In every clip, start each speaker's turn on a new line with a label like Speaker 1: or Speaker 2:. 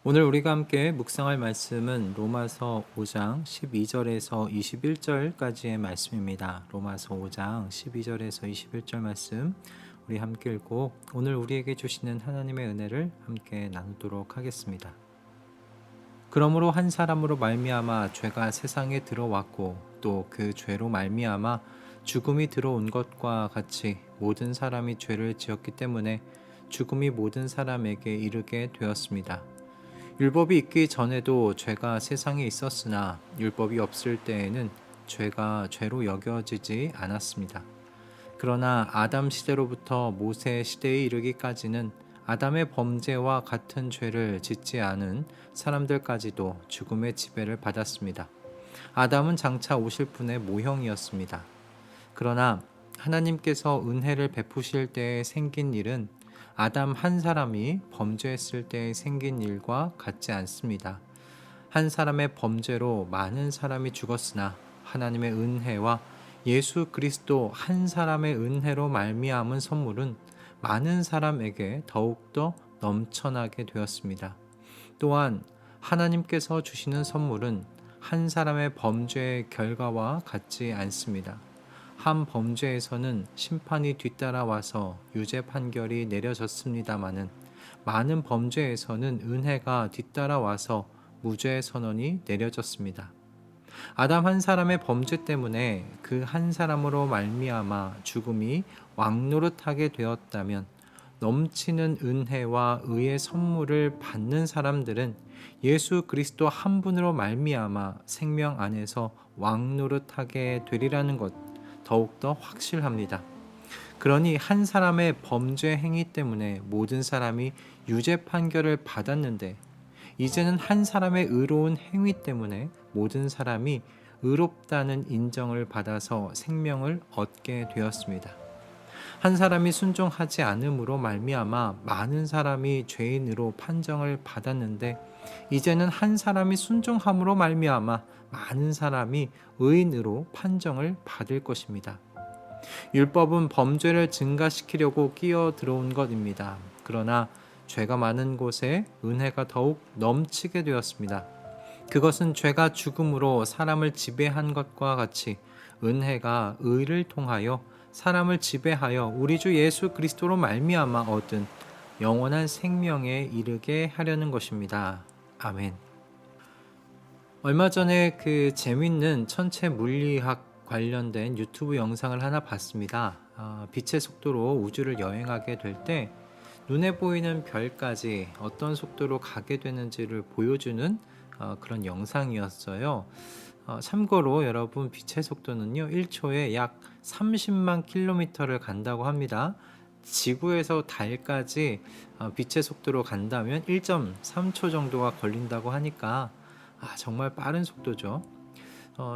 Speaker 1: 오늘 우리가 함께 묵상할 말씀은 로마서 5장 12절에서 21절까지의 말씀입니다. 로마서 5장 12절에서 21절 말씀 우리 함께 읽고 오늘 우리에게 주시는 하나님의 은혜를 함께 나누도록 하겠습니다. 그러므로 한 사람으로 말미암아 죄가 세상에 들어왔고 또 그 죄로 말미암아 죽음이 들어온 것과 같이 모든 사람이 죄를 지었기 때문에 죽음이 모든 사람에게 이르게 되었습니다. 율법이 있기 전에도 죄가 세상에 있었으나 율법이 없을 때에는 죄가 죄로 여겨지지 않았습니다. 그러나 아담 시대로부터 모세 시대에 이르기까지는 아담의 범죄와 같은 죄를 짓지 않은 사람들까지도 죽음의 지배를 받았습니다. 아담은 장차 오실 분의 모형이었습니다. 그러나 하나님께서 은혜를 베푸실 때에 생긴 일은 아담 한 사람이 범죄했을 때 생긴 일과 같지 않습니다. 한 사람의 범죄로 많은 사람이 죽었으나 하나님의 은혜와 예수 그리스도 한 사람의 은혜로 말미암은 선물은 많은 사람에게 더욱더 넘쳐나게 되었습니다. 또한 하나님께서 주시는 선물은 한 사람의 범죄의 결과와 같지 않습니다. 한 범죄에서는 심판이 뒤따라와서 유죄 판결이 내려졌습니다마는 많은 범죄에서는 은혜가 뒤따라와서 무죄 선언이 내려졌습니다. 아담 한 사람의 범죄 때문에 그 한 사람으로 말미암아 죽음이 왕노릇하게 되었다면 넘치는 은혜와 의의 선물을 받는 사람들은 예수 그리스도 한 분으로 말미암아 생명 안에서 왕노릇하게 되리라는 것 더욱더 확실합니다. 그러니 한 사람의 범죄 행위 때문에 모든 사람이 유죄 판결을 받았는데 이제는 한 사람의 의로운 행위 때문에 모든 사람이 의롭다는 인정을 받아서 생명을 얻게 되었습니다. 한 사람이 순종하지 않음으로 말미암아 많은 사람이 죄인으로 판정을 받았는데 이제는 한 사람이 순종함으로 말미암아 많은 사람이 의인으로 판정을 받을 것입니다. 율법은 범죄를 증가시키려고 끼어 들어온 것입니다. 그러나 죄가 많은 곳에 은혜가 더욱 넘치게 되었습니다. 그것은 죄가 죽음으로 사람을 지배한 것과 같이 은혜가 의를 통하여 사람을 지배하여 우리 주 예수 그리스도로 말미암아 얻은 영원한 생명에 이르게 하려는 것입니다. 아멘. 얼마 전에 그 재밌는 천체 물리학 관련된 유튜브 영상을 하나 봤습니다. 빛의 속도로 우주를 여행하게 될 때 눈에 보이는 별까지 어떤 속도로 가게 되는지를 보여주는 그런 영상이었어요. 참고로 여러분 빛의 속도는요 1초에 약 30만 킬로미터를 간다고 합니다. 지구에서 달까지 빛의 속도로 간다면 1.3초 정도가 걸린다고 하니까 정말 빠른 속도죠.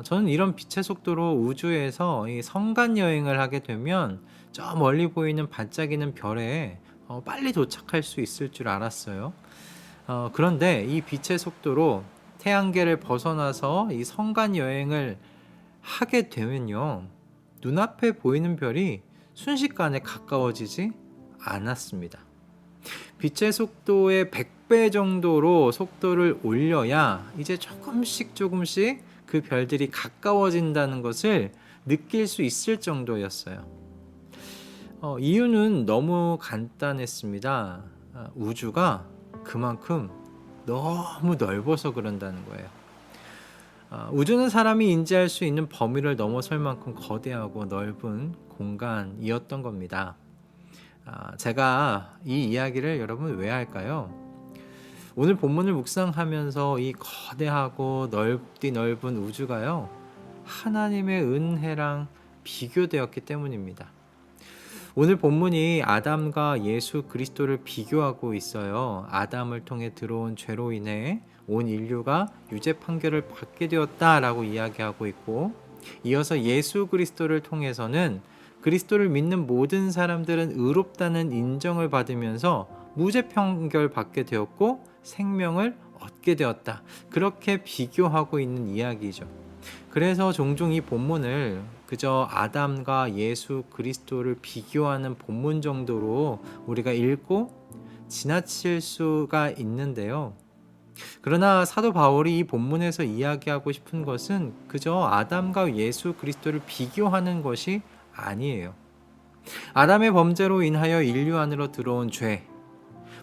Speaker 1: 저는 이런 빛의 속도로 우주에서 이 성간 여행을 하게 되면 저 멀리 보이는 반짝이는 별에 빨리 도착할 수 있을 줄 알았어요. 그런데 이 빛의 속도로 태양계를 벗어나서 이 성간 여행을 하게 되면요. 눈앞에 보이는 별이 순식간에 가까워지지 않았습니다. 빛의 속도의 100배 정도로 속도를 올려야 이제 조금씩 그 별들이 가까워진다는 것을 느낄 수 있을 정도였어요. 이유는 너무 간단했습니다. 우주가 그만큼 너무 넓어서 그런다는 거예요. 우주는 사람이 인지할 수 있는 범위를 넘어설 만큼 거대하고 넓은 공간이었던 겁니다. 제가 이 이야기를 여러분 왜 할까요? 오늘 본문을 묵상하면서 이 거대하고 넓디 넓은 우주가요 하나님의 은혜랑 비교되었기 때문입니다. 오늘 본문이 아담과 예수 그리스도를 비교하고 있어요. 아담을 통해 들어온 죄로 인해 온 인류가 유죄 판결을 받게 되었다라고 이야기하고 있고, 이어서 예수 그리스도를 통해서는 그리스도를 믿는 모든 사람들은 의롭다는 인정을 받으면서 무죄 판결 받게 되었고 생명을 얻게 되었다. 그렇게 비교하고 있는 이야기죠. 그래서 종종 이 본문을 그저 아담과 예수 그리스도를 비교하는 본문 정도로 우리가 읽고 지나칠 수가 있는데요. 그러나 사도 바울이 이 본문에서 이야기하고 싶은 것은 그저 아담과 예수 그리스도를 비교하는 것이 아니에요. 아담의 범죄로 인하여 인류 안으로 들어온 죄,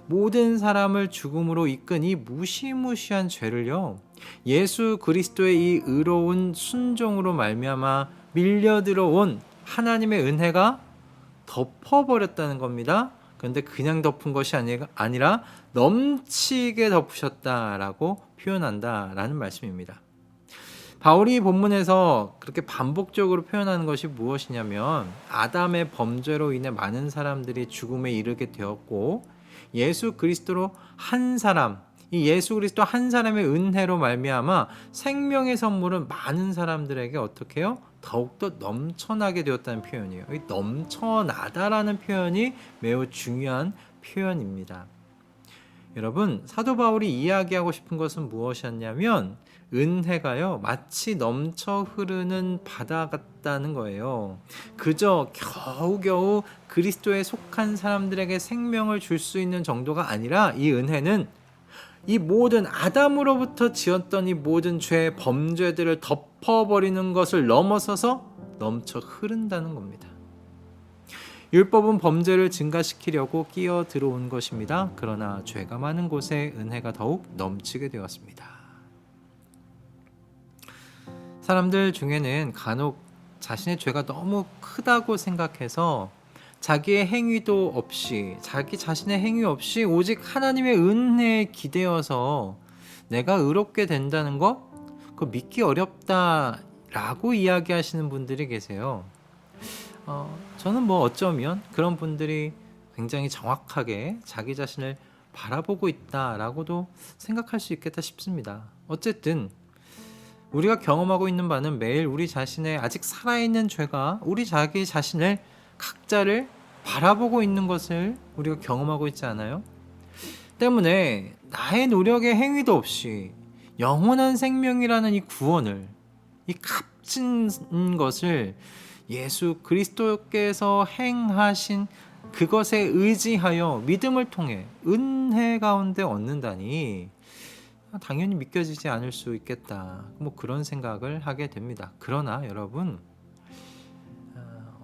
Speaker 1: 모든 사람을 죽음으로 이끈 이 무시무시한 죄를요, 예수 그리스도의 이 의로운 순종으로 말미암아 밀려 들어온 하나님의 은혜가 덮어버렸다는 겁니다. 그런데 그냥 덮은 것이 아니라 넘치게 덮으셨다라고 표현한다라는 말씀입니다. 바울이 본문에서 그렇게 반복적으로 표현하는 것이 무엇이냐면, 아담의 범죄로 인해 많은 사람들이 죽음에 이르게 되었고, 예수 그리스도로 한 사람, 이 예수 그리스도 한 사람의 은혜로 말미암아 생명의 선물은 많은 사람들에게 어떻게 해요? 더욱더 넘쳐나게 되었다는 표현이에요. 이 넘쳐나다라는 표현이 매우 중요한 표현입니다. 여러분, 사도 바울이 이야기하고 싶은 것은 무엇이었냐면, 은혜가요, 마치 넘쳐 흐르는 바다 같다는 거예요. 그저 겨우겨우 그리스도에 속한 사람들에게 생명을 줄 수 있는 정도가 아니라, 이 은혜는 이 모든 아담으로부터 지었던 이 모든 죄, 범죄들을 덮어버리는 것을 넘어서서 넘쳐 흐른다는 겁니다. 율법은 범죄를 증가시키려고 끼어 들어온 것입니다. 그러나 죄가 많은 곳에 은혜가 더욱 넘치게 되었습니다. 사람들 중에는 간혹 자신의 죄가 너무 크다고 생각해서 자기의 행위도 없이, 자기 자신의 행위 없이 오직 하나님의 은혜에 기대어서 내가 의롭게 된다는 것, 그거 믿기 어렵다라고 이야기하시는 분들이 계세요. 저는 어쩌면 그런 분들이 굉장히 정확하게 자기 자신을 바라보고 있다라고도 생각할 수 있겠다 싶습니다. 어쨌든 우리가 경험하고 있는 바는 매일 우리 자신의 아직 살아있는 죄가 우리 자기 자신을, 각자를 바라보고 있는 것을 우리가 경험하고 있지 않아요? 때문에 나의 노력의 행위도 없이 영원한 생명이라는 이 구원을, 이 값진 것을 예수 그리스도께서 행하신 그것에 의지하여 믿음을 통해 은혜 가운데 얻는다니 당연히 믿겨지지 않을 수 있겠다, 그런 생각을 하게 됩니다. 그러나 여러분,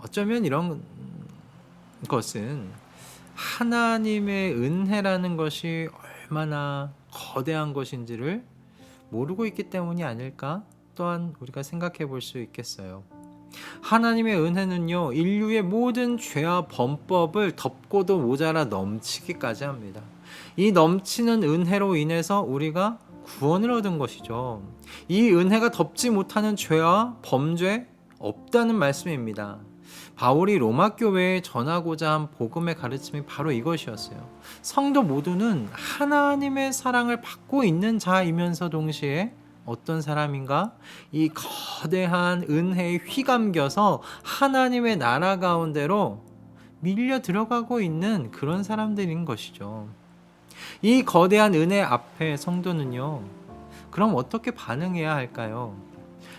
Speaker 1: 어쩌면 이런 것은 하나님의 은혜라는 것이 얼마나 거대한 것인지를 모르고 있기 때문이 아닐까 또한 우리가 생각해 볼 수 있겠어요. 하나님의 은혜는요, 인류의 모든 죄와 범법을 덮고도 모자라 넘치기까지 합니다. 이 넘치는 은혜로 인해서 우리가 구원을 얻은 것이죠. 이 은혜가 덮지 못하는 죄와 범죄 없다는 말씀입니다. 바울이 로마 교회에 전하고자 한 복음의 가르침이 바로 이것이었어요. 성도 모두는 하나님의 사랑을 받고 있는 자이면서 동시에 어떤 사람인가? 이 거대한 은혜에 휘감겨서 하나님의 나라 가운데로 밀려 들어가고 있는 그런 사람들인 것이죠. 이 거대한 은혜 앞에 성도는요, 그럼 어떻게 반응해야 할까요?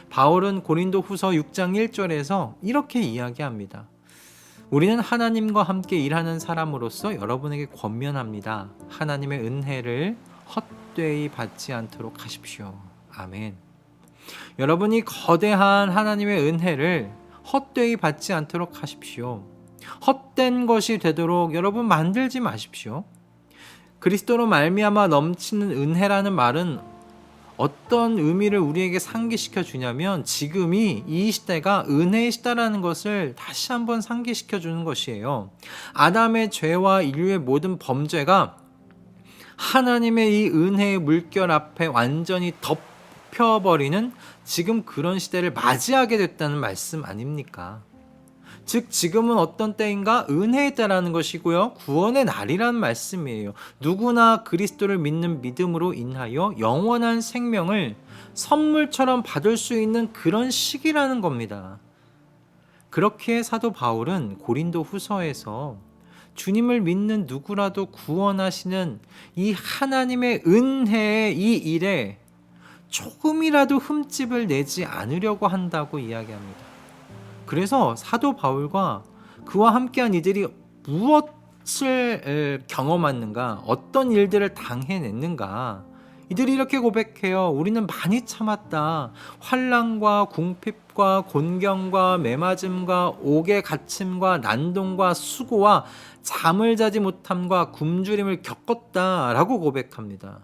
Speaker 1: 바울은 고린도 후서 6장 1절에서 이렇게 이야기합니다. 우리는 하나님과 함께 일하는 사람으로서 여러분에게 권면합니다. 하나님의 은혜를 헛되이 받지 않도록 하십시오. 아멘. 여러분이 거대한 하나님의 은혜를 헛되이 받지 않도록 하십시오. 헛된 것이 되도록 여러분 만들지 마십시오. 그리스도로 말미암아 넘치는 은혜라는 말은 어떤 의미를 우리에게 상기시켜 주냐면, 지금이 이 시대가 은혜의 시대라는 것을 다시 한번 상기시켜 주는 것이에요. 아담의 죄와 인류의 모든 범죄가 하나님의 이 은혜의 물결 앞에 완전히 덮여버리는 지금 그런 시대를 맞이하게 됐다는 말씀 아닙니까? 즉 지금은 어떤 때인가? 은혜의 때라는 것이고요, 구원의 날이라는 말씀이에요. 누구나 그리스도를 믿는 믿음으로 인하여 영원한 생명을 선물처럼 받을 수 있는 그런 시기라는 겁니다. 그렇게 사도 바울은 고린도 후서에서 주님을 믿는 누구라도 구원하시는 이 하나님의 은혜의 이 일에 조금이라도 흠집을 내지 않으려고 한다고 이야기합니다. 그래서 사도 바울과 그와 함께한 이들이 무엇을 경험했는가, 어떤 일들을 당해냈는가, 이들이 이렇게 고백해요. 우리는 많이 참았다. 환난과 궁핍과 곤경과 매맞음과 옥에 갇힘과 난동과 수고와 잠을 자지 못함과 굶주림을 겪었다라고 고백합니다.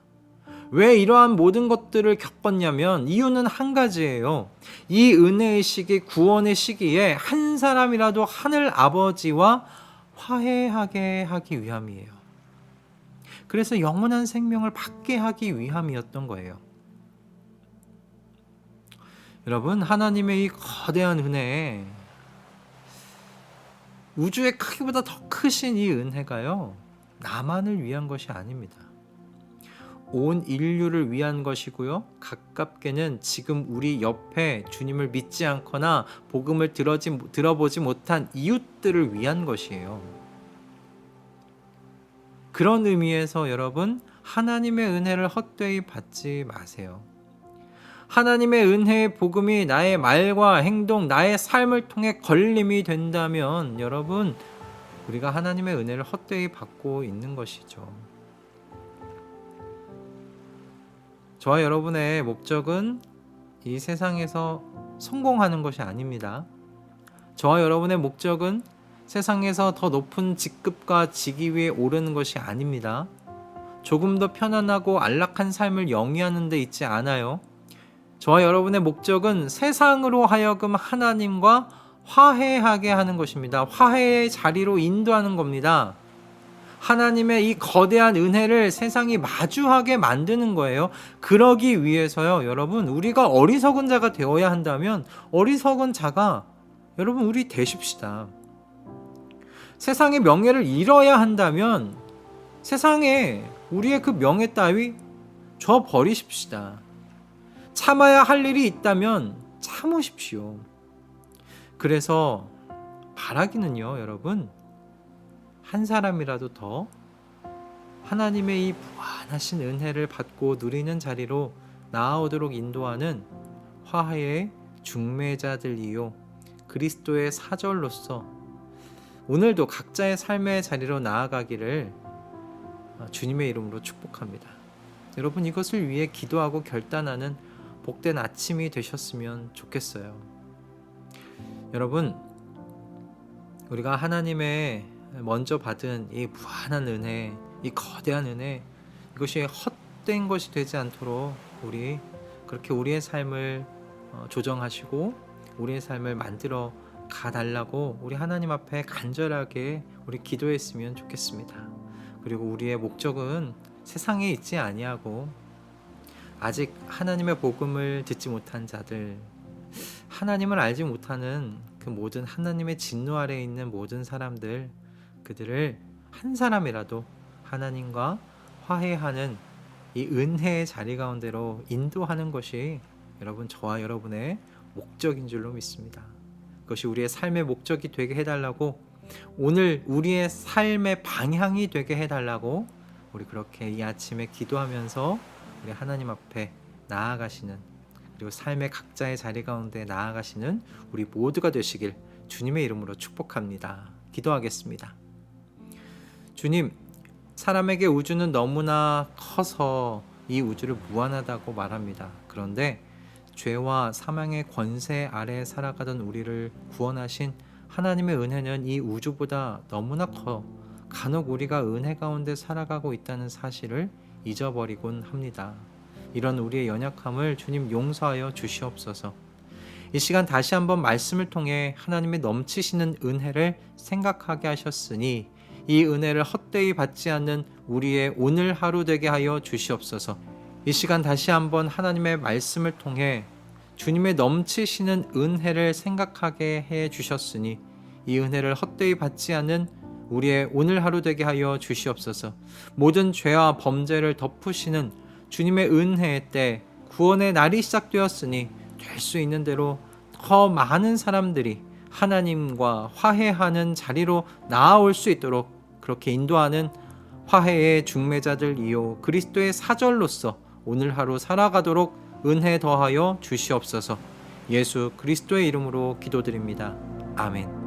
Speaker 1: 왜 이러한 모든 것들을 겪었냐면 이유는 한 가지예요. 이 은혜의 시기, 구원의 시기에 한 사람이라도 하늘 아버지와 화해하게 하기 위함이에요. 그래서 영원한 생명을 받게 하기 위함이었던 거예요. 여러분, 하나님의 이 거대한 은혜, 우주의 크기보다 더 크신 이 은혜가요, 나만을 위한 것이 아닙니다. 온 인류를 위한 것이고요, 가깝게는 지금 우리 옆에 주님을 믿지 않거나 복음을 들어보지 못한 이웃들을 위한 것이에요. 그런 의미에서 여러분, 하나님의 은혜를 헛되이 받지 마세요. 하나님의 은혜의 복음이 나의 말과 행동, 나의 삶을 통해 걸림이 된다면 여러분, 우리가 하나님의 은혜를 헛되이 받고 있는 것이죠. 저와 여러분의 목적은 이 세상에서 성공하는 것이 아닙니다. 저와 여러분의 목적은 세상에서 더 높은 직급과 직위 위에 오르는 것이 아닙니다. 조금 더 편안하고 안락한 삶을 영위하는 데 있지 않아요. 저와 여러분의 목적은 세상으로 하여금 하나님과 화해하게 하는 것입니다. 화해의 자리로 인도하는 겁니다. 하나님의 이 거대한 은혜를 세상이 마주하게 만드는 거예요. 그러기 위해서요, 여러분, 우리가 어리석은 자가 되어야 한다면 어리석은 자가 여러분 우리 되십시다. 세상의 명예를 잃어야 한다면 세상에 우리의 그 명예 따위 줘 버리십시다. 참아야 할 일이 있다면 참으십시오. 그래서 바라기는요, 여러분, 한 사람이라도 더 하나님의 이 무한하신 은혜를 받고 누리는 자리로 나아오도록 인도하는 화해의 중매자들이요, 그리스도의 사절로서 오늘도 각자의 삶의 자리로 나아가기를 주님의 이름으로 축복합니다. 여러분, 이것을 위해 기도하고 결단하는 복된 아침이 되셨으면 좋겠어요. 여러분, 우리가 하나님의 먼저 받은 이 무한한 은혜, 이 거대한 은혜, 이것이 헛된 것이 되지 않도록 우리 그렇게 우리의 삶을 조정하시고 우리의 삶을 만들어 가달라고 우리 하나님 앞에 간절하게 우리 기도했으면 좋겠습니다. 그리고 우리의 목적은 세상에 있지 아니하고 아직 하나님의 복음을 듣지 못한 자들, 하나님을 알지 못하는 그 모든 하나님의 진노 아래에 있는 모든 사람들, 그들을 한 사람이라도 하나님과 화해하는 이 은혜의 자리 가운데로 인도하는 것이 여러분, 저와 여러분의 목적인 줄로 믿습니다. 그것이 우리의 삶의 목적이 되게 해달라고, 오늘 우리의 삶의 방향이 되게 해달라고 우리 그렇게 이 아침에 기도하면서 우리 하나님 앞에 나아가시는, 그리고 삶의 각자의 자리 가운데 나아가시는 우리 모두가 되시길 주님의 이름으로 축복합니다. 기도하겠습니다. 주님, 사람에게 우주는 너무나 커서 이 우주를 무한하다고 말합니다. 그런데 죄와 사망의 권세 아래 살아가던 우리를 구원하신 하나님의 은혜는 이 우주보다 너무나 커 간혹 우리가 은혜 가운데 살아가고 있다는 사실을 잊어버리곤 합니다. 이런 우리의 연약함을 주님 용서하여 주시옵소서. 이 시간 다시 한번 말씀을 통해 하나님의 넘치시는 은혜를 생각하게 하셨으니 이 은혜를 헛되이 받지 않는 우리의 오늘 하루 되게 하여 주시옵소서. 이 시간 다시 한번 하나님의 말씀을 통해 주님의 넘치시는 은혜를 생각하게 해 주셨으니 이 은혜를 헛되이 받지 않는 우리의 오늘 하루 되게 하여 주시옵소서. 모든 죄와 범죄를 덮으시는 주님의 은혜의 때, 구원의 날이 시작되었으니 될 수 있는 대로 더 많은 사람들이 하나님과 화해하는 자리로 나아올 수 있도록 그렇게 인도하는 화해의 중매자들이요 그리스도의 사절로서 오늘 하루 살아가도록 은혜 더하여 주시옵소서. 예수 그리스도의 이름으로 기도드립니다. 아멘.